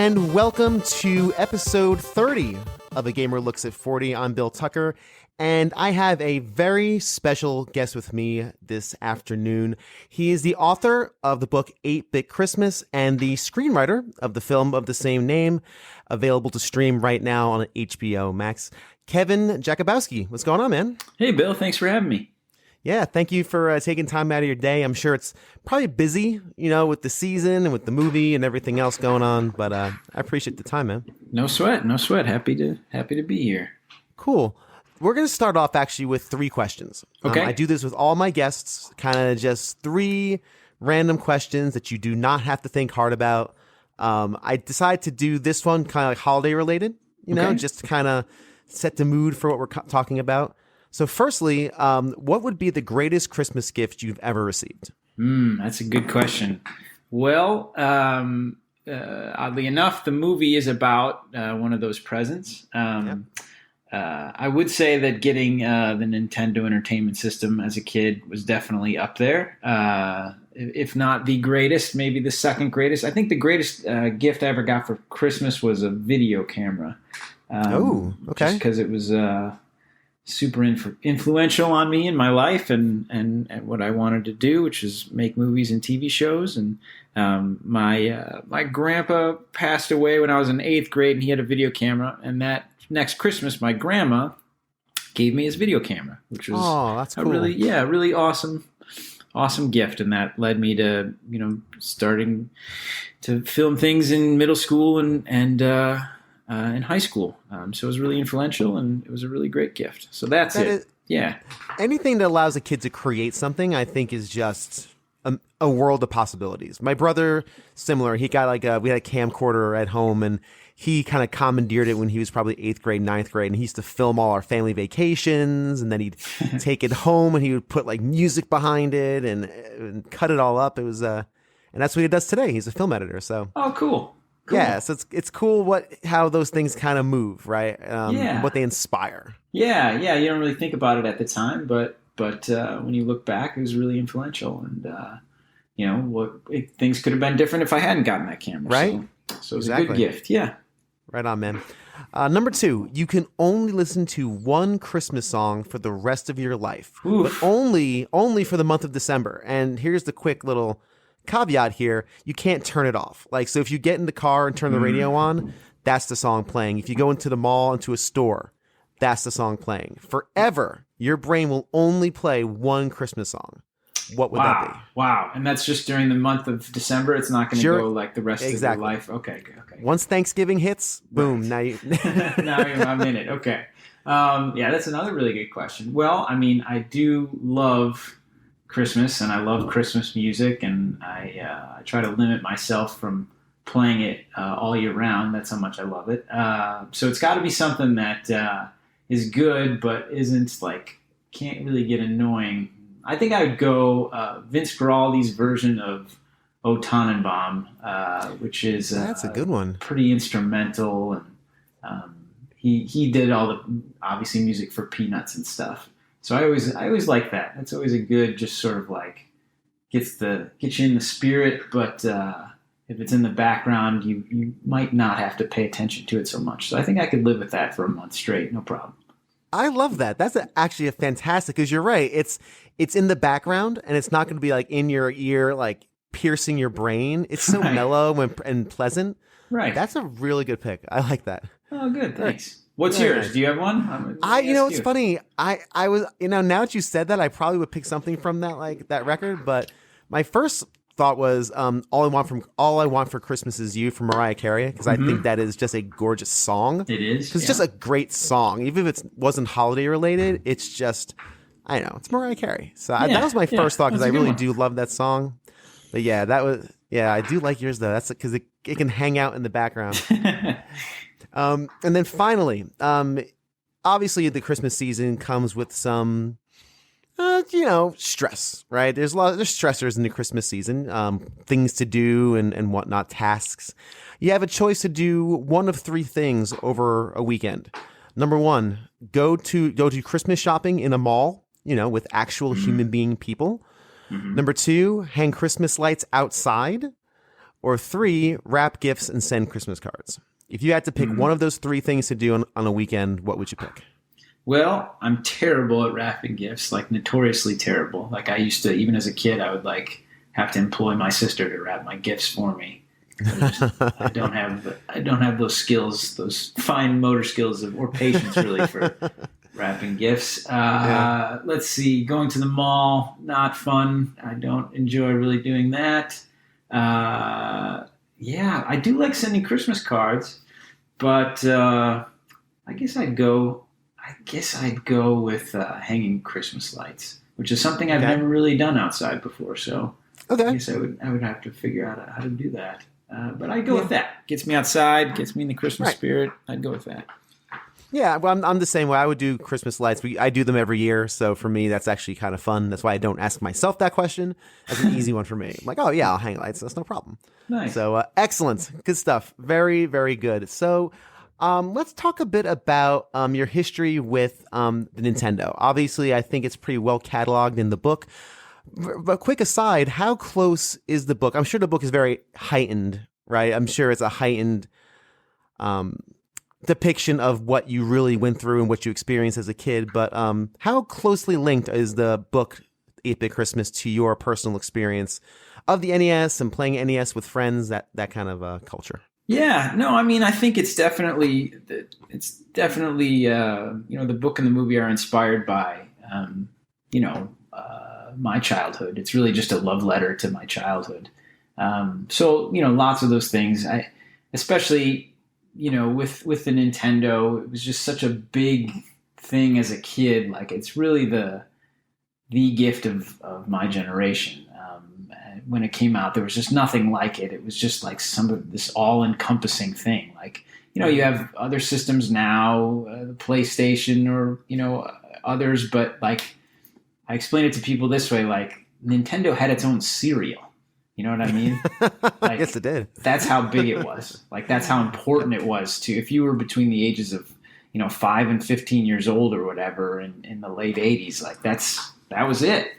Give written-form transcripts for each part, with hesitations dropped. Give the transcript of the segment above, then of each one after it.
and welcome to episode 30 of A Gamer Looks at 40. I'm Bill Tucker, and I have a very special guest with me this afternoon. He is the author of the book 8-Bit Christmas and the screenwriter of the film of the same name, available to stream right now on HBO Max. Kevin Jakubowski, what's going on, man? Hey, Bill. Thanks for having me. Yeah, thank you for taking time out of your day. I'm sure it's probably busy, with the season and with the movie and everything else going on, but I appreciate the time, man. No sweat. Happy to be here. Cool. We're going to start off actually with 3 questions. Okay. I do this with all my guests, kind of just 3 random questions that you do not have to think hard about. I decided to do this one kind of like holiday related, just to kind of set the mood for what we're talking about. So firstly, what would be the greatest Christmas gift you've ever received? That's a good question. Well, oddly enough, the movie is about one of those presents. I would say that getting the Nintendo Entertainment System as a kid was definitely up there. If not the greatest, maybe the second greatest. I think the greatest gift I ever got for Christmas was a video camera. Okay. Just because it was super influential on me in my life and what I wanted to do, which is make movies and TV shows. And my grandpa passed away when I was in 8th grade, and he had a video camera. And that next Christmas, my grandma gave me his video camera, which was that's cool. a really awesome gift. And that led me to starting to film things in middle school and in high school. So it was really influential, and it was a really great gift. So that's it. Yeah. Anything that allows a kid to create something, I think, is just a world of possibilities. My brother, similar. He got we had a camcorder at home, and he kind of commandeered it when he was probably 8th grade, 9th grade, and he used to film all our family vacations, and then he'd take it home, and he would put music behind it and cut it all up. It was and that's what he does today. He's a film editor. So cool. Cool. Yeah, so it's cool how those things kind of move, right? What they inspire. Yeah. You don't really think about it at the time, but when you look back, it was really influential, and things could have been different if I hadn't gotten that camera. Right. So it was a good gift. Yeah. Right on, man. Number 2, you can only listen to one Christmas song for the rest of your life, but only for the month of December. And here's the quick little caveat here: you can't turn it off. So if you get in the car and turn the radio on, that's the song playing. If you go into the mall, into a store, that's the song playing. Forever, your brain will only play one Christmas song. What would that be? Wow. And that's just during the month of December? It's not going to go like the rest of your life? Okay. Once Thanksgiving hits, boom, now you... I'm in it. Okay. That's another really good question. Well, I do love Christmas, and I love Christmas music, and I try to limit myself from playing it all year round. That's how much I love it. So it's got to be something that is good, but isn't can't really get annoying. I think I would go Vince Guaraldi's version of O Tannenbaum, which is that's a good one. Pretty instrumental, and he did all the obviously music for Peanuts and stuff. So I always like that. That's always a good, just sort of gets you in the spirit. But if it's in the background, you might not have to pay attention to it so much. So I think I could live with that for a month straight, no problem. I love that. That's actually a fantastic, because you're right. It's in the background, and it's not going to be in your ear, piercing your brain. It's so mellow and pleasant. Right. That's a really good pick. I like that. Oh, good. Thanks. What's yours? Do you have one? It's funny. I was, now that you said that, I probably would pick something from that, that record. But my first thought was All I Want for Christmas Is You from Mariah Carey, because I think that is just a gorgeous song. It is. Because it's just a great song. Even if it wasn't holiday related, it's just, I don't know, it's Mariah Carey. So that was my first thought, because I really do love that song. But I do like yours though. That's because it can hang out in the background. And then finally, obviously the Christmas season comes with some, stress, right? There's stressors in the Christmas season, things to do and whatnot, tasks. You have a choice to do one of 3 things over a weekend. Number 1, go to Christmas shopping in a mall, with actual human being people. Number 2, hang Christmas lights outside. or 3, wrap gifts and send Christmas cards. If you had to pick one of those 3 things to do on a weekend, what would you pick? Well, I'm terrible at wrapping gifts, like notoriously terrible. Like I used to, even as a kid, I would like have to employ my sister to wrap my gifts for me. I don't have those skills, those fine motor skills or patience really for wrapping gifts. Let's see, going to the mall, not fun. I don't enjoy really doing that. I do like sending Christmas cards, but I guess I'd go with hanging Christmas lights, which is something I've never really done outside before. So I guess I would have to figure out how to do that. But I'd go with that. Gets me outside, gets me in the Christmas spirit. I'd go with that. Yeah, well, I'm the same way. I would do Christmas lights. I do them every year, so for me, that's actually kind of fun. That's why I don't ask myself that question. That's an easy one for me. I'm like, oh yeah, I'll hang lights. That's no problem. Nice. So excellent, good stuff. Very, very good. So let's talk a bit about your history with the Nintendo. Obviously, I think it's pretty well cataloged in the book. But quick aside, how close is the book? I'm sure the book is very heightened, right? I'm sure it's a heightened depiction of what you really went through and what you experienced as a kid. But how closely linked is the book 8-Bit Christmas to your personal experience of the NES and playing NES with friends, that kind of culture? Yeah, no, I mean, I think it's definitely the book and the movie are inspired by, my childhood. It's really just a love letter to my childhood. So, lots of those things, especially, with the Nintendo, it was just such a big thing as a kid. Like it's really the gift of my generation. When it came out, there was just nothing like it. It was just like some of this all-encompassing thing. Like, you have other systems now, the PlayStation or, others, but like I explain it to people this way, like Nintendo had its own cereal. You know what I mean? Like, yes, it did. That's how big it was. Like that's how important it was to, if you were between the ages of, 5 and 15 years old or whatever in the late 80s, like that was it.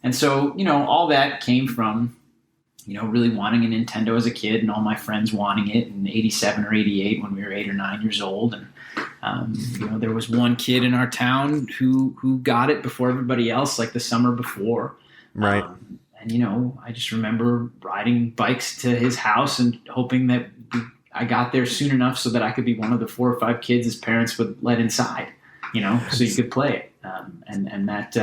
And so, all that came from, really wanting a Nintendo as a kid and all my friends wanting it in 87 or 88 when we were 8 or 9 years old. And, there was one kid in our town who got it before everybody else, like the summer before. Right. And, I just remember riding bikes to his house and hoping that I got there soon enough so that I could be one of the 4 or 5 kids his parents would let inside, so you could play it. And that,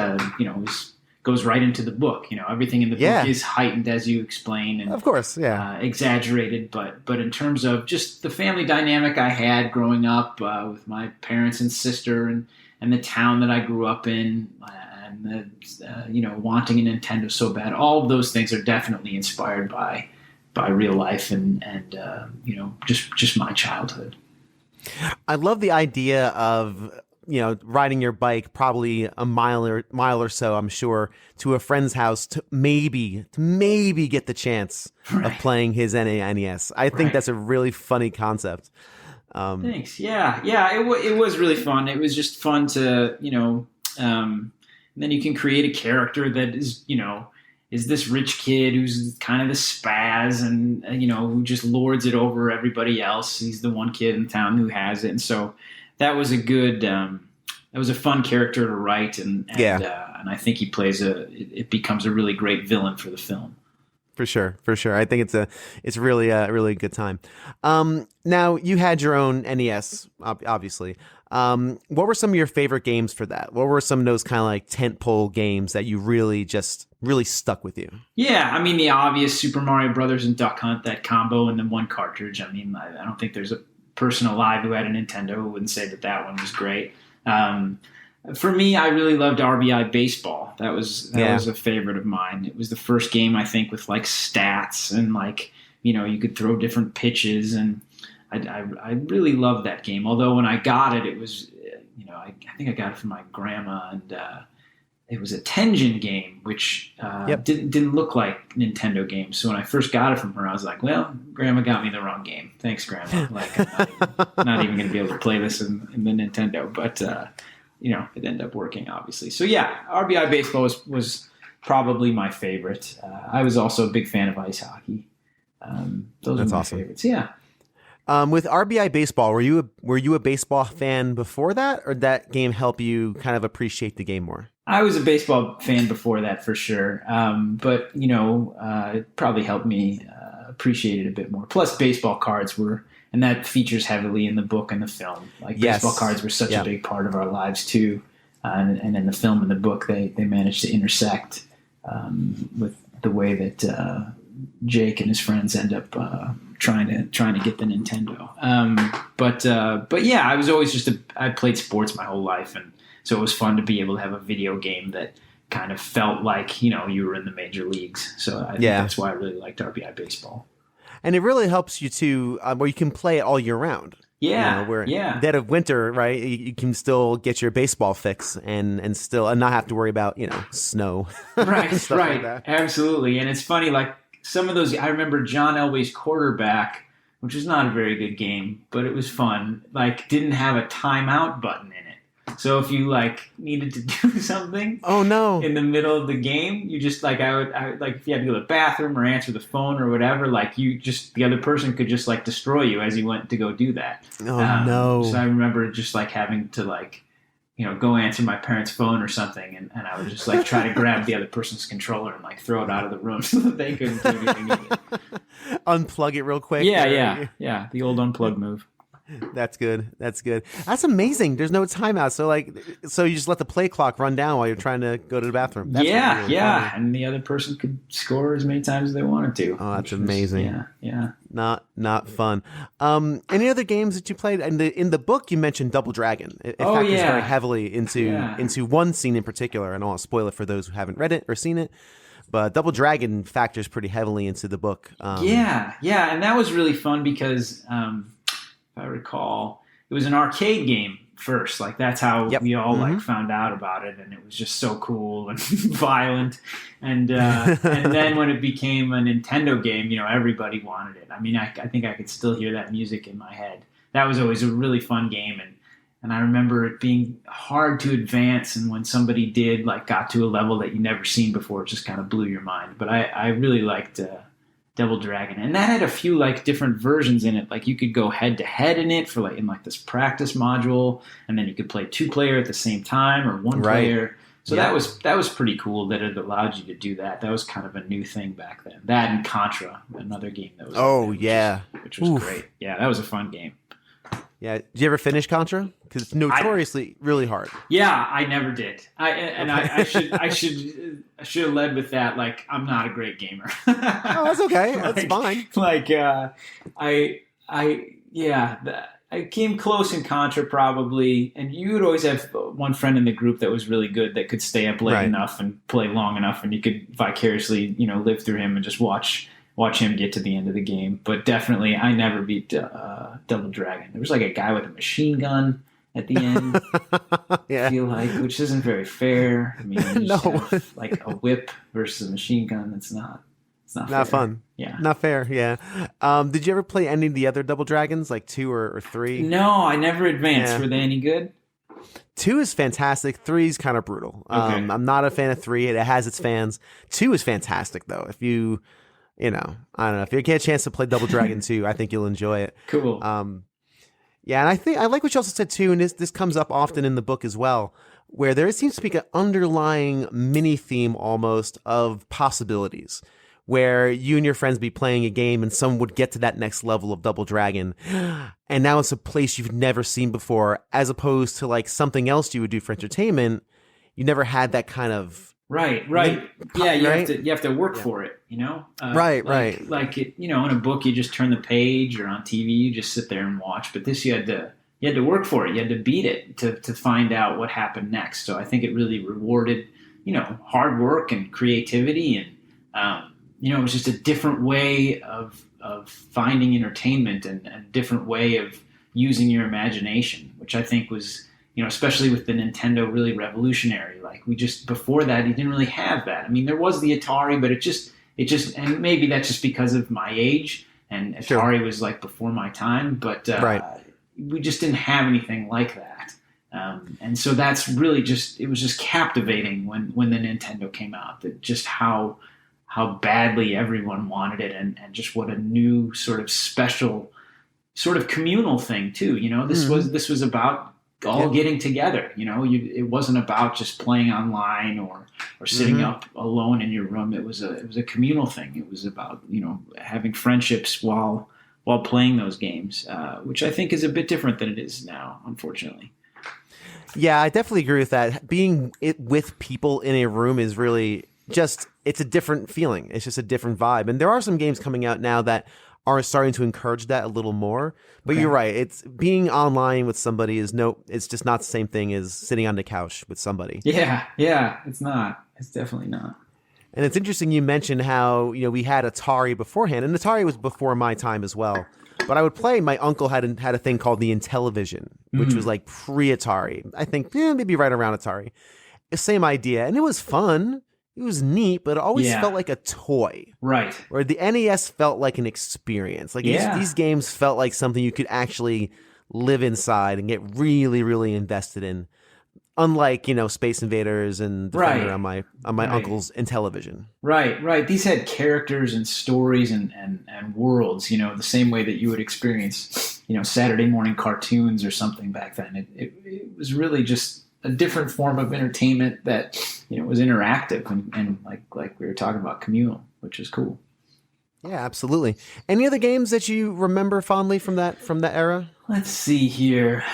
goes right into the book. Everything in the book is heightened as you explain, and of course, exaggerated. But in terms of just the family dynamic I had growing up with my parents and sister, and the town that I grew up in, and the wanting a Nintendo so bad, all of those things are definitely inspired by real life and just my childhood. I love the idea of riding your bike probably a mile or so, I'm sure, to a friend's house to maybe get the chance of playing his NES. I think that's a really funny concept. Thanks. Yeah. It was really fun. It was just fun to, and then you can create a character that is this rich kid who's kind of the spaz and, who just lords it over everybody else. He's the one kid in town who has it. And so that was a good, that was a fun character to write. And I think it becomes a really great villain for the film. For sure. I think it's really a good time. Now you had your own NES, obviously. What were some of your favorite games for that? What were some of those kind of like tentpole games that you really stuck with you? Yeah, I mean the obvious Super Mario Brothers and Duck Hunt, that combo, and then one cartridge. I mean, I don't think there's a person alive who had a Nintendo who wouldn't say that one was great. For me, I really loved RBI Baseball. That was a favorite of mine. It was the first game, I think, with like stats and like, you could throw different pitches, and I really loved that game. Although when I got it, it was, I think I got it from my grandma, and it was a Tengen game, which didn't look like Nintendo games. So when I first got it from her, I was like, well, Grandma got me the wrong game. Thanks, Grandma. Like, I'm not even going to be able to play this in the Nintendo. But, it ended up working, obviously. So, yeah, RBI Baseball was probably my favorite. I was also a big fan of ice hockey. Those That's are my awesome. favorites. Yeah. With RBI baseball, were you a baseball fan before that, or did that game help you kind of appreciate the game more? I was a baseball fan before that for sure, but it probably helped me appreciate it a bit more. Plus, baseball cards were, and that features heavily in the book and the film. Like Yes. baseball cards were such a big part of our lives too, and in the film and the book, they managed to intersect with the way that Jake and his friends end up trying to get the Nintendo. But yeah, I was always I played sports my whole life, and so it was fun to be able to have a video game that kind of felt like, you were in the major leagues. So I think that's why I really liked RBI baseball. And it really helps you to where you can play it all year round. Yeah, where yeah. dead of winter, right? You can still get your baseball fix and not have to worry about snow. Right, Stuff right, like that. absolutely. And it's funny, like some of those. I remember John Elway's Quarterback, which was not a very good game, but it was fun. Like, didn't have a timeout button in it. So if you needed to do something, Oh no! in the middle of the game, you just I would if you had to go to the bathroom or answer the phone or whatever, the other person could just destroy you as you went to go do that. Oh no! So I remember just having to go answer my parents' phone or something, and I would just try to grab the other person's controller and throw it out of the room so that they couldn't do anything with it. Unplug it real quick. Yeah. The old unplug move. That's good. That's amazing. There's no timeout. So you just let the play clock run down while you're trying to go to the bathroom. That's Yeah, really yeah. funny. And the other person could score as many times as they wanted to. Oh, that's amazing. Yeah. Not fun. Any other games that you played? In the book, you mentioned Double Dragon. It factors very heavily into one scene in particular, and I won't spoil it for those who haven't read it or seen it. But Double Dragon factors pretty heavily into the book. Yeah, and that was really fun because if I recall, it was an arcade game first. That's how we all found out about it, and it was just so cool and violent. And then when it became a Nintendo game, everybody wanted it. I mean, I think I could still hear that music in my head. That was always a really fun game, and I remember it being hard to advance. And when somebody did got to a level that you never seen before, it just kind of blew your mind. But I really liked Double Dragon, and that had a few different versions in it. You could go head to head in it for in this practice module, and then you could play 2-player at the same time or one player. So that was pretty cool that it allowed you to do that. That was kind of a new thing back then. That and Contra, another game that was which was great. Yeah, that was a fun game. Yeah, did you ever finish Contra? Because it's notoriously really hard. Yeah, I never did. I should have led with that. I'm not a great gamer. Oh, that's okay. That's fine. I came close in Contra probably, and you would always have one friend in the group that was really good that could stay up late enough and play long enough, and you could vicariously live through him and just watch him get to the end of the game. But definitely, I never beat Double Dragon. There was a guy with a machine gun at the end. I feel which isn't very fair. I mean, you just have, a whip versus a machine gun. It's not fair. Fun. Yeah, not fair. Yeah. Did you ever play any of the other Double Dragons, 2 or 3? No, I never advanced. Were they any good? 2 is fantastic. 3 is kind of brutal. Okay. I'm not a fan of 3. It has its fans. 2 is fantastic though. If you I don't know, if you get a chance to play Double Dragon 2, I think you'll enjoy it. Cool. Yeah, and I think I like what you also said too, and this comes up often in the book as well, where there seems to be an underlying mini theme almost of possibilities, where you and your friends be playing a game and someone would get to that next level of Double Dragon, and now it's a place you've never seen before, as opposed to something else you would do for entertainment. You never had that kind of Right. Yeah, you have to work for it, Right. In a book you just turn the page, or on TV you just sit there and watch. But this you had to work for it. You had to beat it to find out what happened next. So I think it really rewarded, hard work and creativity, and it was just a different way of finding entertainment and a different way of using your imagination, which I think was, especially with the Nintendo, really revolutionary. Before that, you didn't really have that. I mean, there was the Atari, but it just, and maybe that's just because of my age, and Atari was before my time, but we just didn't have anything like that. And so that's really it was just captivating when the Nintendo came out, that just how how badly everyone wanted it, and just what a new sort of special sort of communal thing too. This was about all getting together. It wasn't about just playing online or sitting up alone in your room. It was a communal thing. It was about having friendships while playing those games, which I think is a bit different than it is now, unfortunately. Yeah, I definitely agree with that. Being with people in a room is really it's a different feeling. It's just a different vibe. And there are some games coming out now that are starting to encourage that a little more. But You're right. It's being online with somebody it's just not the same thing as sitting on the couch with somebody. Yeah, it's not. It's definitely not. And it's interesting you mentioned how, we had Atari beforehand, and Atari was before my time as well. But I would play, my uncle had a thing called the Intellivision, which was like pre-Atari. I think maybe right around Atari. Same idea. And it was fun. It was neat, but it always felt like a toy. Right. Or the NES felt like an experience. Like these games felt like something you could actually live inside and get really, really invested in. Unlike, Space Invaders and Defender on my uncle's Intellivision. Right. These had characters and stories and worlds, the same way that you would experience, Saturday morning cartoons or something back then. It was really just a different form of entertainment that, was interactive and like we were talking about, communal, which is cool. Yeah, absolutely. Any other games that you remember fondly from that era? Let's see here.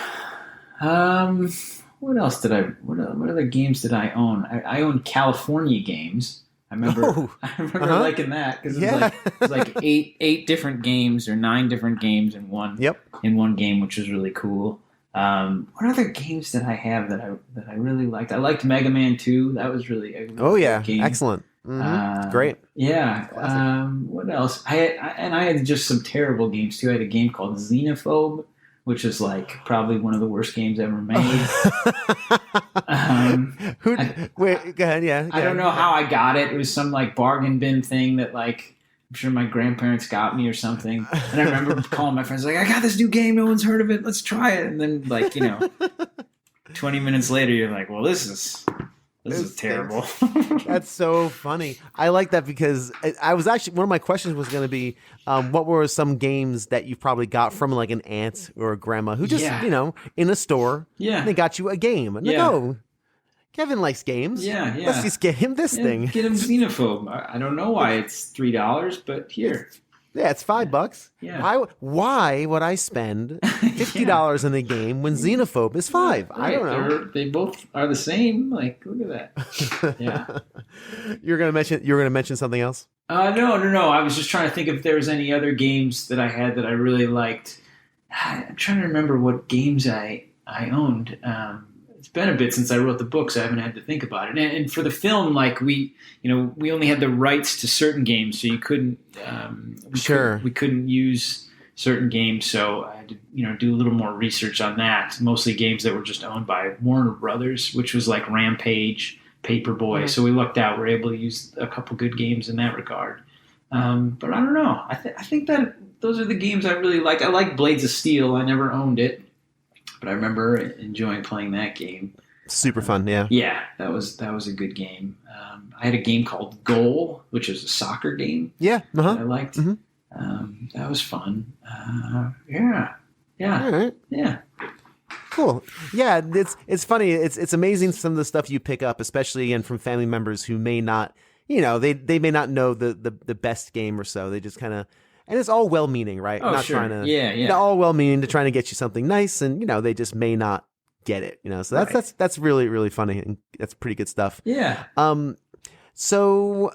What else what other games did I own? I owned California Games. I remember liking that because it was like eight different games or 9 different games in one game, which was really cool. What other games did I have that I really liked? I liked Mega Man 2. That was really a good game. Excellent. Great. Yeah. What else? I had just some terrible games too. I had a game called Xenophobe, which is like probably one of the worst games ever made. Wait, go ahead. Yeah. I don't know how I got it. It was some like bargain bin thing that like I'm sure my grandparents got me or something. And I remember calling my friends like, I got this new game. No one's heard of it. Let's try it. And then 20 minutes later, you're like, well, this is terrible. That's so funny. I like that because I was actually, one of my questions was going to be, what were some games that you probably got from like an aunt or a grandma who just, in a store, they got you a game. And oh, Kevin likes games. Yeah. Let's just get him this thing. Get him Xenophobe. I don't know why it's $3, but here. Yeah, it's $5. Yeah. Why would I spend $50 in a game when Xenophobe is $5? Right. I don't know. They both are the same. Like, look at that. Yeah. You're gonna mention something else? No. I was just trying to think if there was any other games that I had that I really liked. I'm trying to remember what games I owned. It's been a bit since I wrote the book, so I haven't had to think about it. And for the film, like we only had the rights to certain games, so you couldn't. We couldn't use certain games, so I had to do a little more research on that. Mostly games that were just owned by Warner Brothers, which was like Rampage, Paperboy. Mm-hmm. So we lucked out. We're able to use a couple good games in that regard. But I don't know. I think that those are the games I really liked. I like Blades of Steel. I never owned it, but I remember enjoying playing that game. Super fun, yeah. Yeah, that was a good game. I had a game called Goal, which is a soccer game. Yeah, that I liked. Mm-hmm. That was fun. Yeah. All right. Yeah. Cool. Yeah, it's funny. It's amazing some of the stuff you pick up, especially again from family members who may not, they may not know the best game or so. They just kind of. And it's all well-meaning, right? Oh, not sure. trying to, yeah. All well-meaning to trying to get you something nice, and they just may not get it. So that's really, really funny, and that's pretty good stuff. Yeah. So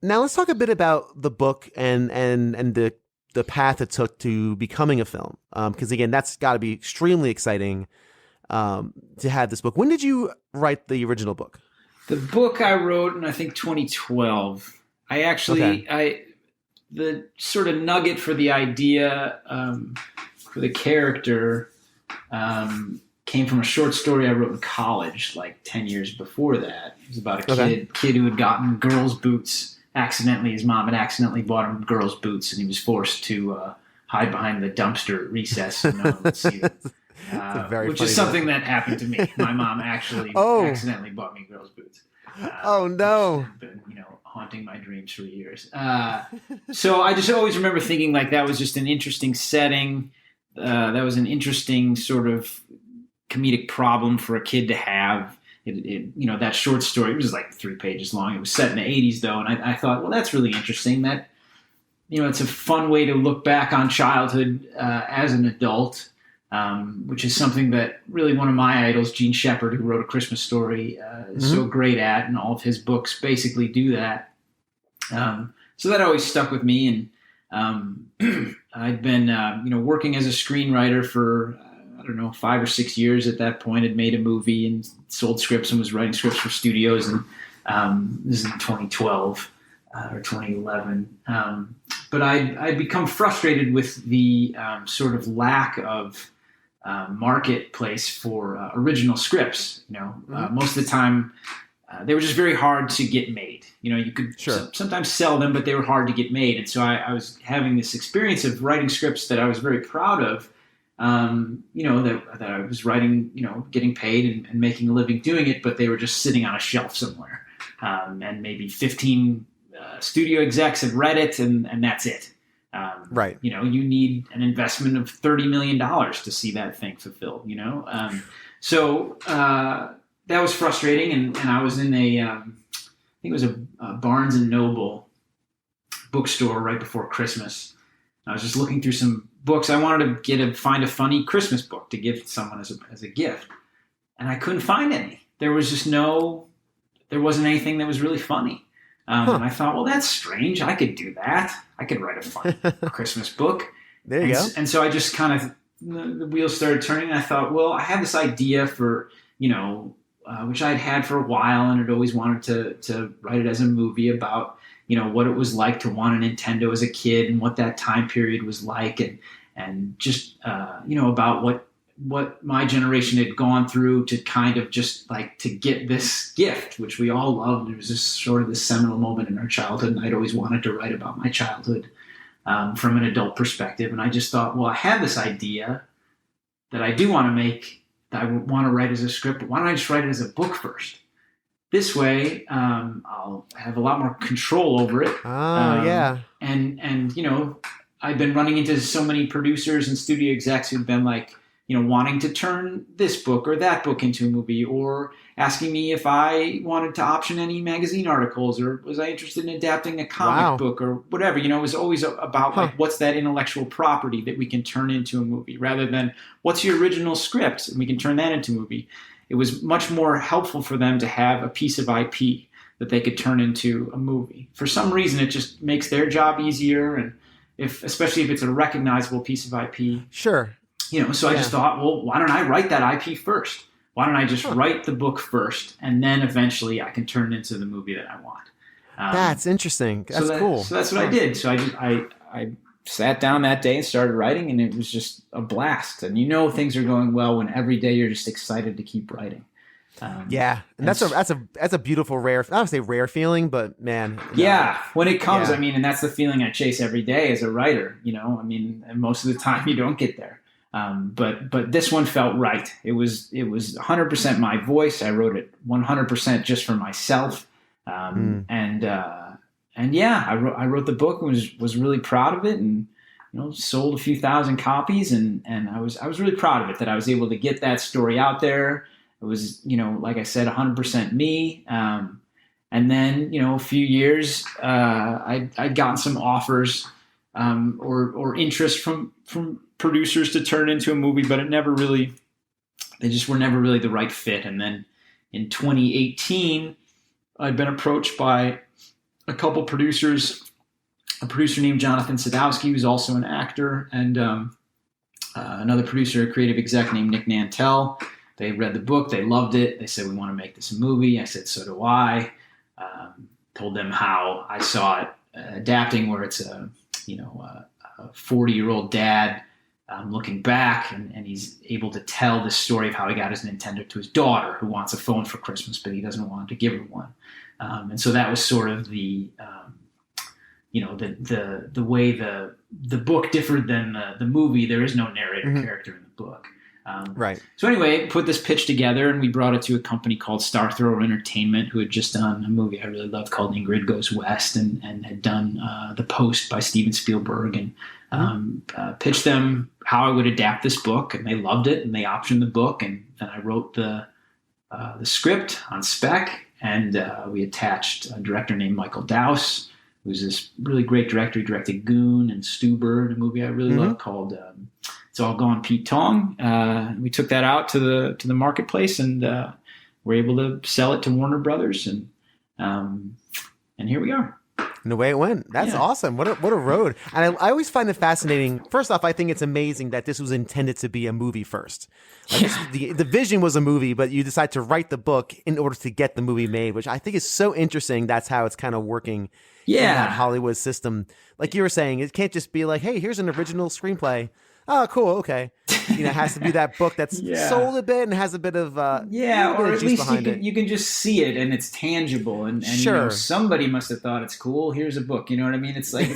now let's talk a bit about the book and the path it took to becoming a film. Because again, that's got to be extremely exciting to have this book. When did you write the original book? The book I wrote in I think 2012. I actually the sort of nugget for the idea for the character came from a short story I wrote in college, like 10 years before that. It was about a kid who had gotten girls' boots accidentally. His mom had accidentally bought him girls' boots, and he was forced to hide behind the dumpster at recess and no one would see it. Which is something that happened to me. My mom actually accidentally bought me girls' boots. Oh no! Been, haunting my dreams for years. So I just always remember thinking like that was just an interesting setting. That was an interesting sort of comedic problem for a kid to have. That short story, it was like 3 pages long. It was set in the 80s though. And I thought, well, that's really interesting. That, it's a fun way to look back on childhood as an adult, which is something that really one of my idols, Gene Shepard, who wrote A Christmas Story, is so great at, and all of his books basically do that. So that always stuck with me. And I'd been, working as a screenwriter for, 5 or 6 years at that point. Had made a movie and sold scripts and was writing scripts for studios. And this is in 2012 or 2011. But I'd become frustrated with the sort of lack of marketplace for original scripts. Most of the time they were just very hard to get made. You could sometimes sell them, but they were hard to get made. And so I was having this experience of writing scripts that I was very proud of, that I was writing, getting paid and making a living doing it, but they were just sitting on a shelf somewhere. And maybe 15 studio execs had read it, and that's it. Right. You need an investment of $30 million to see that thing fulfilled, So that was frustrating. And I was in I think it was a Barnes and Noble bookstore right before Christmas. I was just looking through some books. I wanted to find a funny Christmas book to give someone as a gift. And I couldn't find any. There wasn't anything that was really funny. And I thought, well, that's strange. I could do that. I could write a fun Christmas book. There you go. And so I just kind of, the wheels started turning. And I thought, well, I had this idea for, which I'd had for a while and had always wanted to write it as a movie about, what it was like to want a Nintendo as a kid and what that time period was like. And just, about what my generation had gone through to kind of just like to get this gift, which we all loved. It was just sort of this seminal moment in our childhood. And I'd always wanted to write about my childhood from an adult perspective. And I just thought, well, I have this idea that I do want to make, that I want to write as a script, but why don't I just write it as a book first? This way, I'll have a lot more control over it. Yeah. And I've been running into so many producers and studio execs who've been like, wanting to turn this book or that book into a movie, or asking me if I wanted to option any magazine articles, or was I interested in adapting a comic book or whatever. It was always about like, what's that intellectual property that we can turn into a movie, rather than what's your original script and we can turn that into a movie. It was much more helpful for them to have a piece of IP that they could turn into a movie. For some reason, it just makes their job easier, and especially if it's a recognizable piece of IP. Sure. So I just thought, well, why don't I write that IP first? Why don't I just write the book first, and then eventually I can turn it into the movie that I want? That's interesting. That's cool. So that's what I did. So I sat down that day and started writing, and it was just a blast. And things are going well when every day you're just excited to keep writing. And that's a beautiful, rare, I don't say rare feeling, but man. When it comes, and that's the feeling I chase every day as a writer, and most of the time you don't get there. But this one felt right. It was 100% my voice. I wrote it 100% just for myself. I wrote the book and was really proud of it, and sold a few thousand copies, and I was really proud of it, that I was able to get that story out there. It was, like I said, 100% me. And then, a few years, I'd gotten some offers or interest from producers to turn into a movie, but they just were never really the right fit. And then in 2018, I'd been approached by a couple producers, a producer named Jonathan Sadowski, who's also an actor, and another producer, a creative exec named Nick Nantel. They read the book. They loved it. They said, we want to make this a movie. I said, so do I. Told them how I saw it adapting, where it's a 40-year-old dad looking back, and he's able to tell the story of how he got his Nintendo to his daughter, who wants a phone for Christmas, but he doesn't want to give her one. And so that was sort of the way the book differed than the movie. There is no narrator character in the book. Right. So anyway, put this pitch together, and we brought it to a company called Star Thrower Entertainment, who had just done a movie I really loved called Ingrid Goes West, and had done The Post by Steven Spielberg, and pitched them how I would adapt this book, and they loved it, and they optioned the book, and then I wrote the script on spec, and we attached a director named Michael Dowse, who's this really great director. He directed Goon and Stu Bird, a movie I really love called It's All Gone Pete Tong. We took that out to the marketplace, and we're able to sell it to Warner Brothers, and here we are. And the way it went. That's awesome. What a road. And I always find it fascinating. First off, I think it's amazing that this was intended to be a movie first. Like the vision was a movie, but you decide to write the book in order to get the movie made, which I think is so interesting. That's how it's kind of working in that Hollywood system. Like you were saying, it can't just be like, hey, here's an original screenplay. Oh, cool. Okay. It has to be that book that's sold a bit and has a bit of or at least you can just see it and it's tangible, and somebody must have thought it's cool. Here's a book. You know what I mean? It's like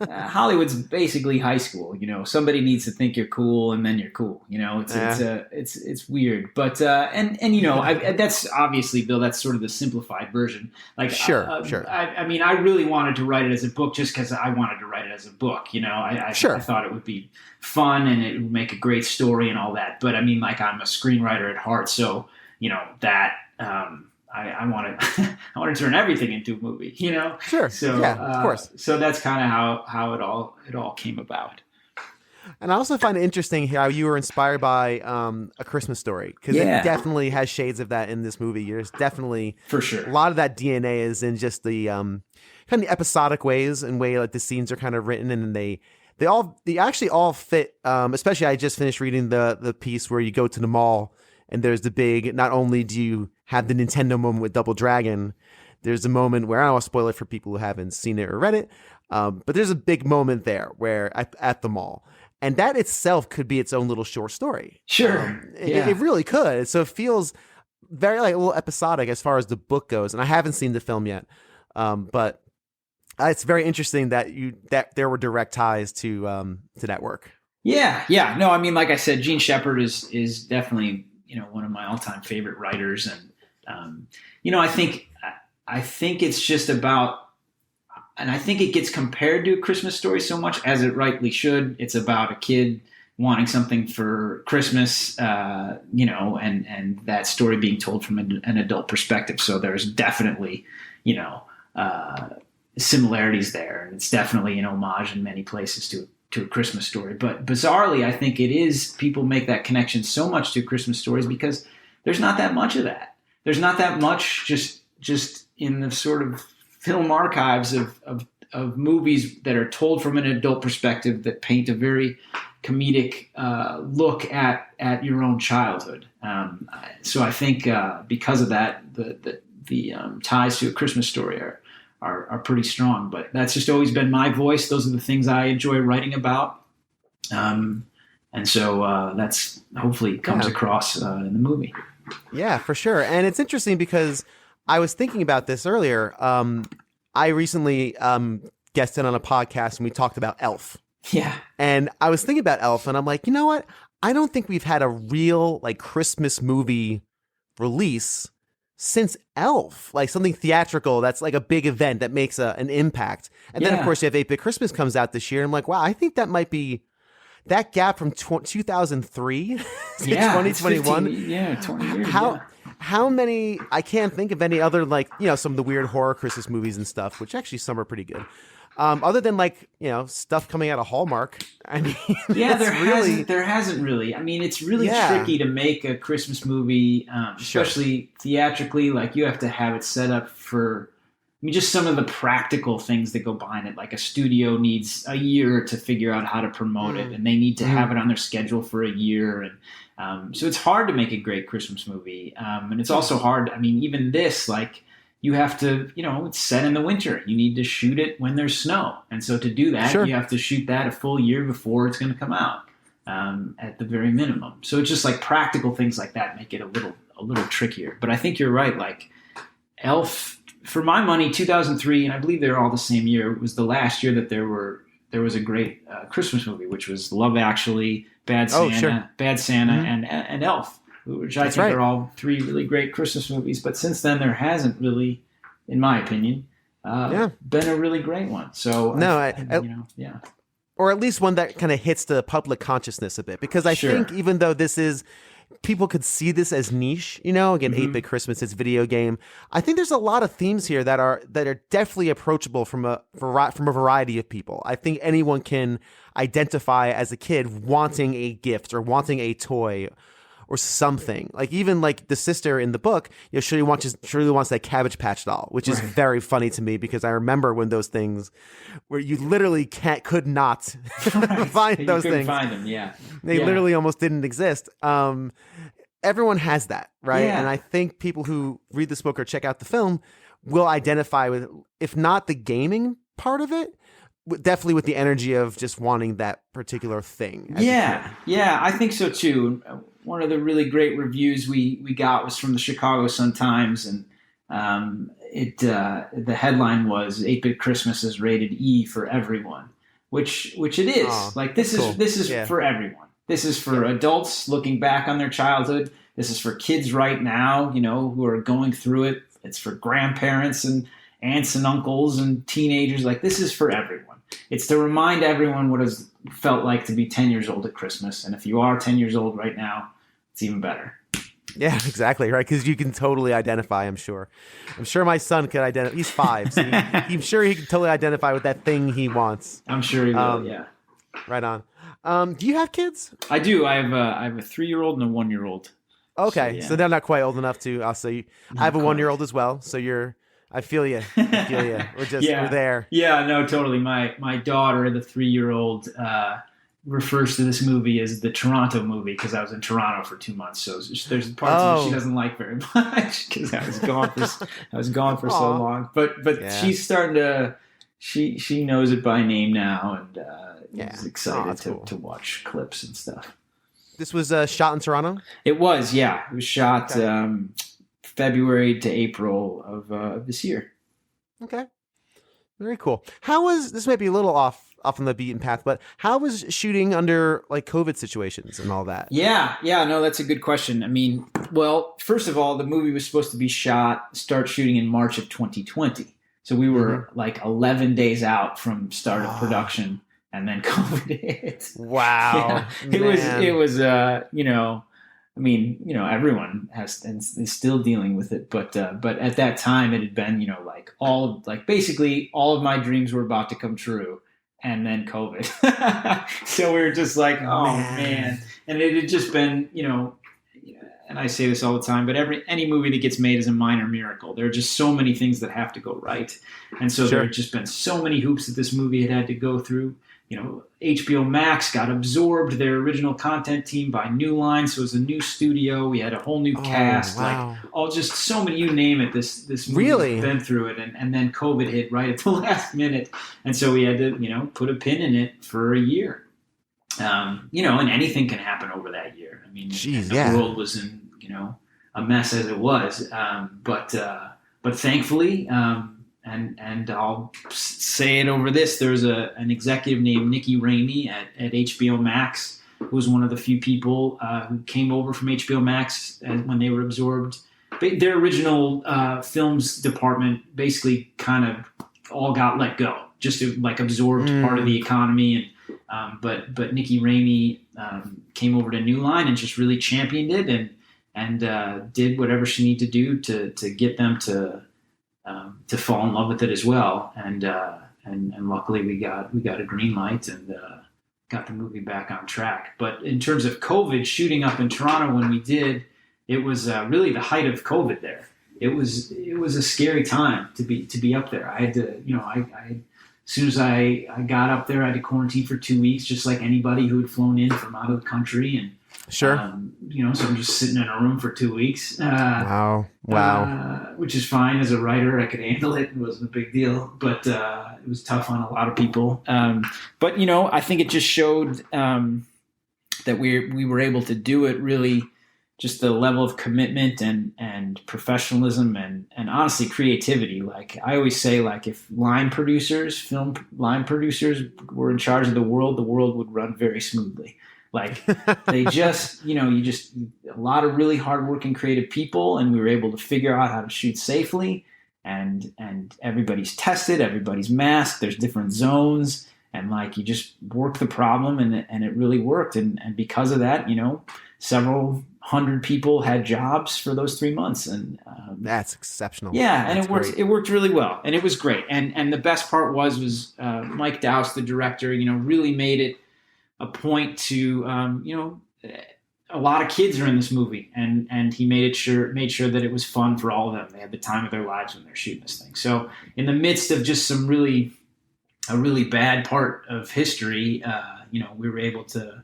Hollywood's basically high school. Somebody needs to think you're cool, and then you're cool. It's weird, but that's obviously, Bill. That's sort of the simplified version. Like I mean, I really wanted to write it as a book just because I wanted to write it as a book. I thought it would be fun and it would make a great story and all that. But I mean, like, I'm a screenwriter at heart, so that I want to I want to turn everything into a movie. Sure. So of course. So that's kind of how it all came about. And I also find it interesting how you were inspired by A Christmas Story, because it definitely has shades of that in this movie. There's definitely for sure a lot of that DNA is in just the kind of the episodic ways and way like the scenes are kind of written, and they actually all fit. Especially, I just finished reading the piece where you go to the mall and there's the big. Not only do you have the Nintendo moment with Double Dragon, there's a moment where I don't want to spoil it for people who haven't seen it or read it, but there's a big moment there where at the mall, and that itself could be its own little short story. Sure, it really could. So it feels very like a little episodic as far as the book goes, and I haven't seen the film yet, but. It's very interesting that there were direct ties to that work. Yeah. No, I mean, like I said, Gene Shepard is definitely one of my all-time favorite writers, and I think it's just about, and I think it gets compared to A Christmas Story so much, as it rightly should. It's about a kid wanting something for Christmas, and that story being told from an adult perspective. So there's definitely, similarities there, and it's definitely an homage in many places to A Christmas Story. But bizarrely, I think it is, people make that connection so much to Christmas Stories because there's not that much of that. There's not that much just in the sort of film archives of movies that are told from an adult perspective that paint a very comedic look at your own childhood. So I think because of that, the ties to A Christmas Story are pretty strong, but that's just always been my voice. Those are the things I enjoy writing about. And so that's hosefully comes across in the movie. Yeah, for sure. And it's interesting because I was thinking about this earlier. I recently guested on a podcast and we talked about Elf. Yeah. And I was thinking about Elf and I'm like, you know what? I don't think we've had a real like Christmas movie release since Elf, like something theatrical that's like a big event that makes an impact. And then, of course, you have 8-Bit Christmas comes out this year. And I'm like, wow, I think that might be that gap from 2003 to 2021. 20 years. How many, I can't think of any other, like, some of the weird horror Christmas movies and stuff, which actually some are pretty good. Other than like, stuff coming out of Hallmark. I mean, there hasn't really. I mean, it's really tricky to make a Christmas movie, especially theatrically. Like, you have to have it set up for, just some of the practical things that go behind it. Like, a studio needs a year to figure out how to promote it, and they need to have it on their schedule for a year. And so it's hard to make a great Christmas movie. And it's also hard. I mean, even this, like, you have to, it's set in the winter. You need to shoot it when there's snow. And so to do that, you have to shoot that a full year before it's going to come out, at the very minimum. So it's just like practical things like that make it a little trickier. But I think you're right. Like, Elf, for my money, 2003, and I believe they're all the same year, was the last year that there there was a great Christmas movie, which was Love Actually, Bad Santa, and Elf, which I think are all three really great Christmas movies. But since then, there hasn't really, in my opinion, been a really great one. So or at least one that kind of hits the public consciousness a bit, because I think even though this is, people could see this as niche, again, 8-Bit Christmas, it's video game. I think there's a lot of themes here that are definitely approachable from a variety of people. I think anyone can identify as a kid wanting a gift or wanting a toy or something. Like even like the sister in the book, Shirley wants that Cabbage Patch doll, which is very funny to me, because I remember when those things where you literally could not find those things. Find them, They literally almost didn't exist. Everyone has that, right? Yeah. And I think people who read this book or check out the film will identify with, if not the gaming part of it, definitely with the energy of just wanting that particular thing. Yeah, I think so too. One of the really great reviews we got was from the Chicago Sun-Times, and the headline was 8-Bit Christmas is rated E for everyone, which it is. This is for everyone. This is for adults looking back on their childhood. This is for kids right now, who are going through it. It's for grandparents and aunts and uncles and teenagers. Like, this is for everyone. It's to remind everyone what it's felt like to be 10 years old at Christmas. And if you are 10 years old right now, it's even better. Yeah, exactly, right? Because you can totally identify, I'm sure. I'm sure my son could identify. He's 5, so I'm sure he can totally identify with that thing he wants. I'm sure he will, yeah. Right on. Do you have kids? I do. I have a 3-year-old and a 1-year-old. Okay, so they're not quite old enough to. I have a 1-year-old as well, so I feel you. We're there. Yeah, no, totally. My daughter, the 3-year-old, refers to this movie as the Toronto movie, because I was in Toronto for 2 months. So there's parts of it she doesn't like very much, because I was gone for so long. But she's starting to. She knows it by name now, and is excited to watch clips and stuff. This was shot in Toronto? It was, yeah. It was shot February to April of this year. Okay. Very cool. This might be a little off on the beaten path, but how was shooting under like COVID situations and all that? Yeah, no, that's a good question. I mean, well, first of all, the movie was supposed to start shooting in March of 2020. So we were like 11 days out from start of production, and then COVID hit. Wow. Yeah, it was everyone is still dealing with it, but at that time it had been, basically all of my dreams were about to come true, and then COVID. So we were just like, oh man. And it had just been, and I say this all the time, but any movie that gets made is a minor miracle. There are just so many things that have to go right. And so there had just been so many hoops that this movie had to go through. HBO Max got absorbed, their original content team, by New Line. So it was a new studio. We had a whole new cast. Wow. Just so many, you name it. This movie has been through it. And then COVID hit right at the last minute. And so we had to, put a pin in it for a year. And anything can happen over that year. I mean, the world was in, a mess as it was. But thankfully, and I'll say it over this, there's an executive named Nikki Ramey at HBO Max, who was one of the few people who came over from HBO Max when they were absorbed. Their original films department basically kind of all got let go, just absorbed part of the economy. And but Nikki Ramey came over to New Line and just really championed it and did whatever she needed to do to get them to fall in love with it as well. And luckily we got a green light and got the movie back on track. But in terms of COVID, shooting up in Toronto when we did, it was really the height of COVID there. It was a scary time to be up there. I had to, as soon as I got up there, I had to quarantine for 2 weeks, just like anybody who had flown in from out of the country. And so I'm just sitting in a room for 2 weeks. Wow. Which is fine. As a writer, I could handle it. It wasn't a big deal, but it was tough on a lot of people. But I think it just showed that we were able to do it really just the level of commitment and professionalism and honestly creativity. Like I always say, like if film line producers were in charge of the world would run very smoothly. Like they just, a lot of really hardworking creative people, and we were able to figure out how to shoot safely, and everybody's tested, everybody's masked, there's different zones, and like you just work the problem, and it really worked. And because of that, several hundred people had jobs for those 3 months, and that's exceptional. Yeah, and it worked really well, and it was great. And the best part was Mike Dowse, the director, really made it a point to a lot of kids are in this movie, and he made sure that it was fun for all of them. They had the time of their lives when they're shooting this thing. So in the midst of just a really bad part of history, we were able to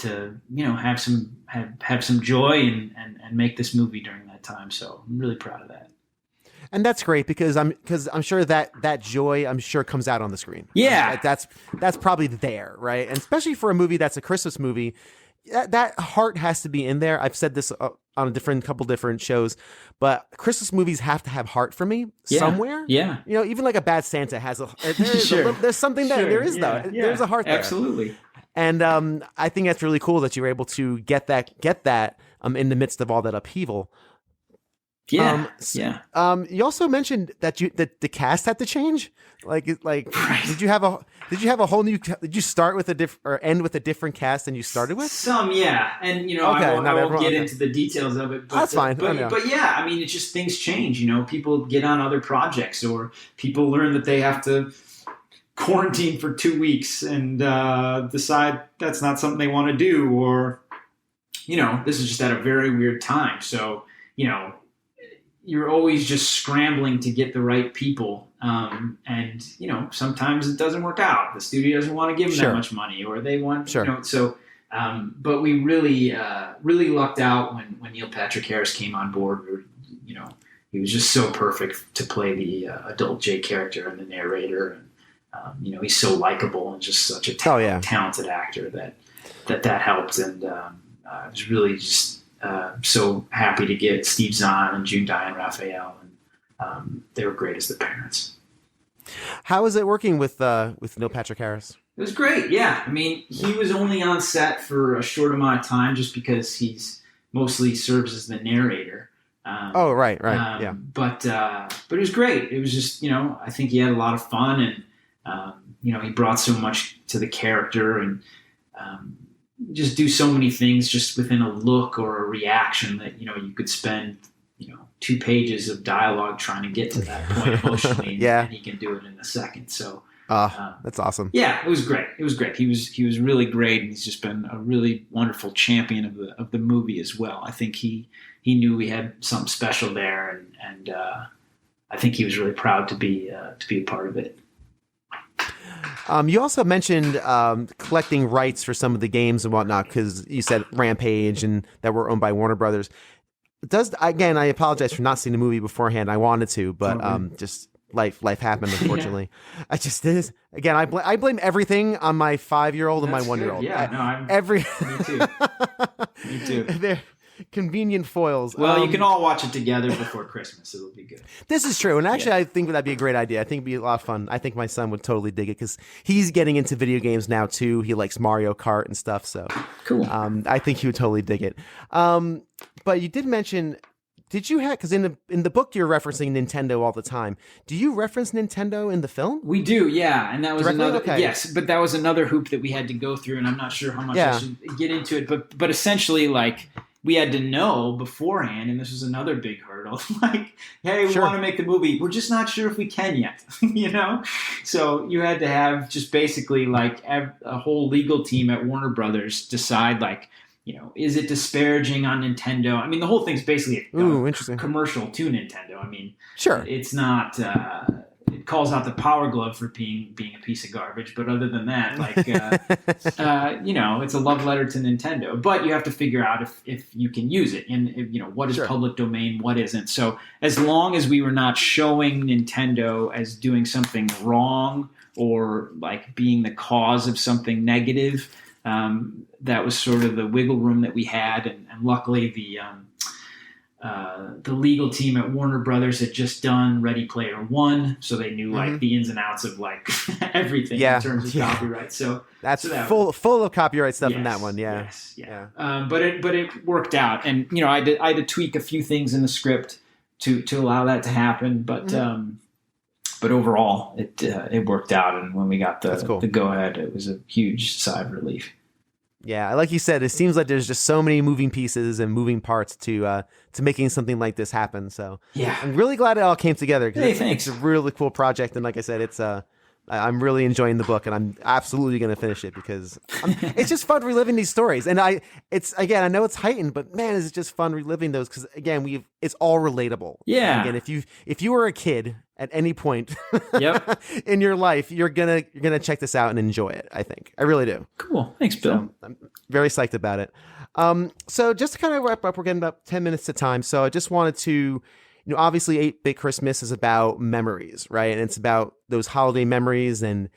have some joy and make this movie during that time. So I'm really proud of that. And that's great because I'm sure that joy comes out on the screen. Yeah, that's probably there, right? And especially for a movie that's a Christmas movie, that heart has to be in there. I've said this on a couple different shows, but Christmas movies have to have heart for me somewhere. Yeah, even like a Bad Santa has there's something there. Sure. There is though. Yeah. There's a heart there. Absolutely. And I think that's really cool that you were able to get that in the midst of all that upheaval. Yeah. You also mentioned that the cast had to change. Like, right. did you have a whole new? Did you start with or end with a different cast than you started with? Some, yeah, and I won't get into the details of it. But, that's fine. But yeah, I mean, it's just things change. People get on other projects, or people learn that they have to quarantine for 2 weeks and decide that's not something they want to do, or this is just at a very weird time. So you're always just scrambling to get the right people. And sometimes it doesn't work out. The studio doesn't want to give them that much money, or they want, so, but we really lucked out when Neil Patrick Harris came on board. He was just so perfect to play the adult Jay character and the narrator. And, he's so likable and just such a talented actor that helped. And I was really just so happy to get Steve Zahn and June Diane Raphael, and they were great as the parents. How was it working with Neil Patrick Harris? It was great. Yeah, I mean, he was only on set for a short amount of time, just because he's mostly serves as the narrator. Right, yeah. But it was great. It was just I think he had a lot of fun, and he brought so much to the character, and just do so many things just within a look or a reaction that you could spend 2 pages of dialogue trying to get to that point emotionally. And he can do it in a second. So that's awesome. Yeah, it was great. He was really great, and he's just been a really wonderful champion of the movie as well. I think he knew we had something special there, and I think he was really proud to be a part of it. You also mentioned collecting rights for some of the games and whatnot, because you said Rampage and that were owned by Warner Brothers. Again, I apologize for not seeing the movie beforehand. I wanted to, but just life happened, unfortunately. I just did. Again, I blame everything on my 5-year-old and my 1-year-old. Yeah, me too. Me too. They're convenient foils. Well, you can all watch it together before Christmas. It'll be good. This is true. And actually, I think that'd be a great idea. I think it'd be a lot of fun. I think my son would totally dig it, because he's getting into video games now too. He likes Mario Kart and stuff. So cool. I think he would totally dig it. But you did mention, did you have, because in the book you're referencing Nintendo all the time. Do you reference Nintendo in the film? We do, yeah. And that was Directly? another Okay. Yes, but that was another hoop that we had to go through, and I'm not sure how much I should get into it. But essentially, like, we had to know beforehand, and this was another big hurdle. Like, hey, we want to make the movie. We're just not sure if we can yet, So you had to have just basically like a whole legal team at Warner Brothers decide, like, is it disparaging on Nintendo? I mean, the whole thing's basically a commercial to Nintendo. I mean, sure, it's not. It calls out the Power Glove for being a piece of garbage, but other than that, like, it's a love letter to Nintendo. But you have to figure out if you can use it, and what is public domain, what isn't. So as long as we were not showing Nintendo as doing something wrong or like being the cause of something negative, that was sort of the wiggle room that we had, and luckily the legal team at Warner Brothers had just done Ready Player One, so they knew like the ins and outs of like everything in terms of copyright. So that's that full of copyright stuff in that one. Yeah, but it worked out, and I had to tweak a few things in the script to allow that to happen, but overall it worked out, and when we got the go ahead, it was a huge sigh of relief. Yeah, like you said, it seems like there's just so many moving pieces and moving parts to making something like this happen. So I'm really glad it all came together, because it's a really cool project. And like I said, I'm really enjoying the book, and I'm absolutely going to finish it, because it's just fun reliving these stories. And I know it's heightened, but man, it's just fun reliving those, because again, it's all relatable. Yeah. And again, if you were a kid at any point in your life, you're gonna check this out and enjoy it. I think I really do. Cool. Thanks, Bill. So I'm very psyched about it. So just to kind of wrap up, we're getting about 10 minutes to time. So I just wanted to, obviously 8-Bit Christmas is about memories, right? And it's about those holiday memories and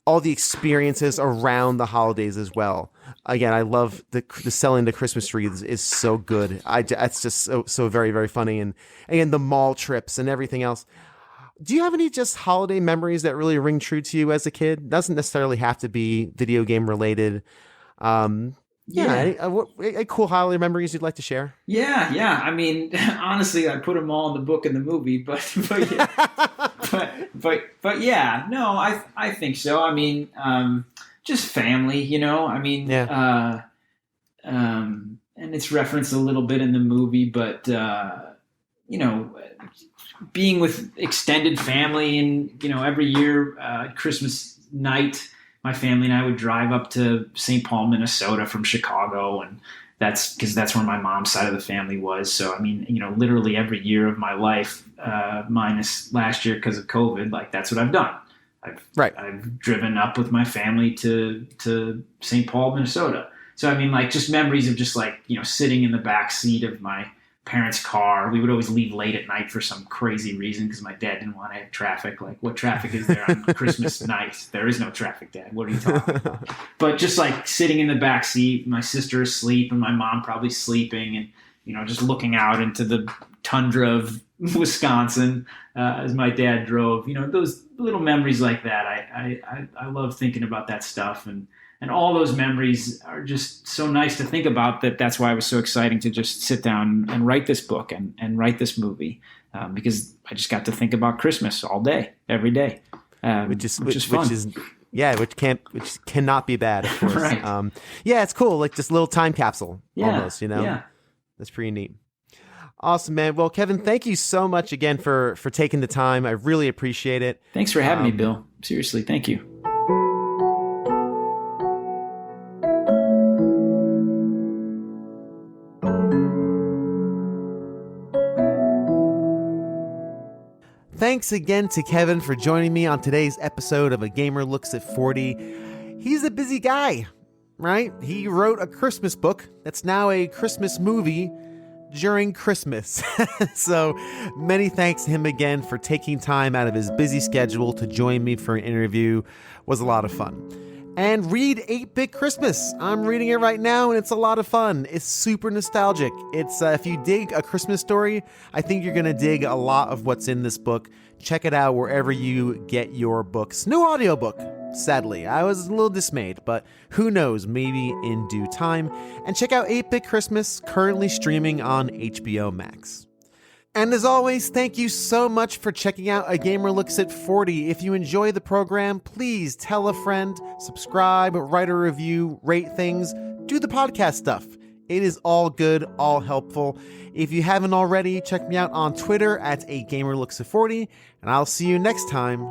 all the experiences around the holidays as well. Again, I love the selling the Christmas trees is so good. It's just so very, very funny. And again, the mall trips and everything else. Do you have any just holiday memories that really ring true to you as a kid? Doesn't necessarily have to be video game related. Any cool holiday memories you'd like to share? Yeah. I mean, honestly, I put them all in the book and the movie, but yeah, no, I think so. I mean, just family, I mean, and it's referenced a little bit in the movie, but being with extended family, and every year Christmas night, my family and I would drive up to St. Paul, Minnesota from Chicago, and that's because that's where my mom's side of the family was. So I mean, literally every year of my life, minus last year because of COVID, like that's what I've done. I've driven up with my family to St. Paul, Minnesota. So I mean, like just memories of just like sitting in the back seat of my parents' car. We would always leave late at night for some crazy reason because my dad didn't want to have traffic. Like, what traffic is there on Christmas night? There is no traffic, Dad. What are you talking about? But just like sitting in the back seat, my sister asleep and my mom probably sleeping, and just looking out into the tundra of Wisconsin as my dad drove. Those little memories like that. I love thinking about that stuff, and all those memories are just so nice to think about. That's why it was so exciting to just sit down and write this book and write this movie, because I just got to think about Christmas all day, every day, which is fun. Which cannot be bad, of course. Right. It's cool, like just a little time capsule, almost. Yeah, that's pretty neat. Awesome, man. Well, Kevin, thank you so much again for taking the time. I really appreciate it. Thanks for having me, Bill. Seriously, thank you. Thanks again to Kevin for joining me on today's episode of A Gamer Looks at 40. He's a busy guy, right? He wrote a Christmas book that's now a Christmas movie during Christmas. So many thanks to him again for taking time out of his busy schedule to join me for an interview. It was a lot of fun. And read 8-Bit Christmas. I'm reading it right now, and it's a lot of fun. It's super nostalgic. It's if you dig A Christmas Story, I think you're going to dig a lot of what's in this book. Check it out wherever you get your books. No audiobook, sadly. I was a little dismayed, but who knows, maybe in due time. And check out 8-Bit Christmas, currently streaming on HBO Max. And as always, thank you so much for checking out A Gamer Looks at 40. If you enjoy the program, please tell a friend, subscribe, write a review, rate things, do the podcast stuff. It is all good, all helpful. If you haven't already, check me out on Twitter at A Gamer Looks at 40, and I'll see you next time.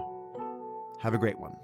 Have a great one.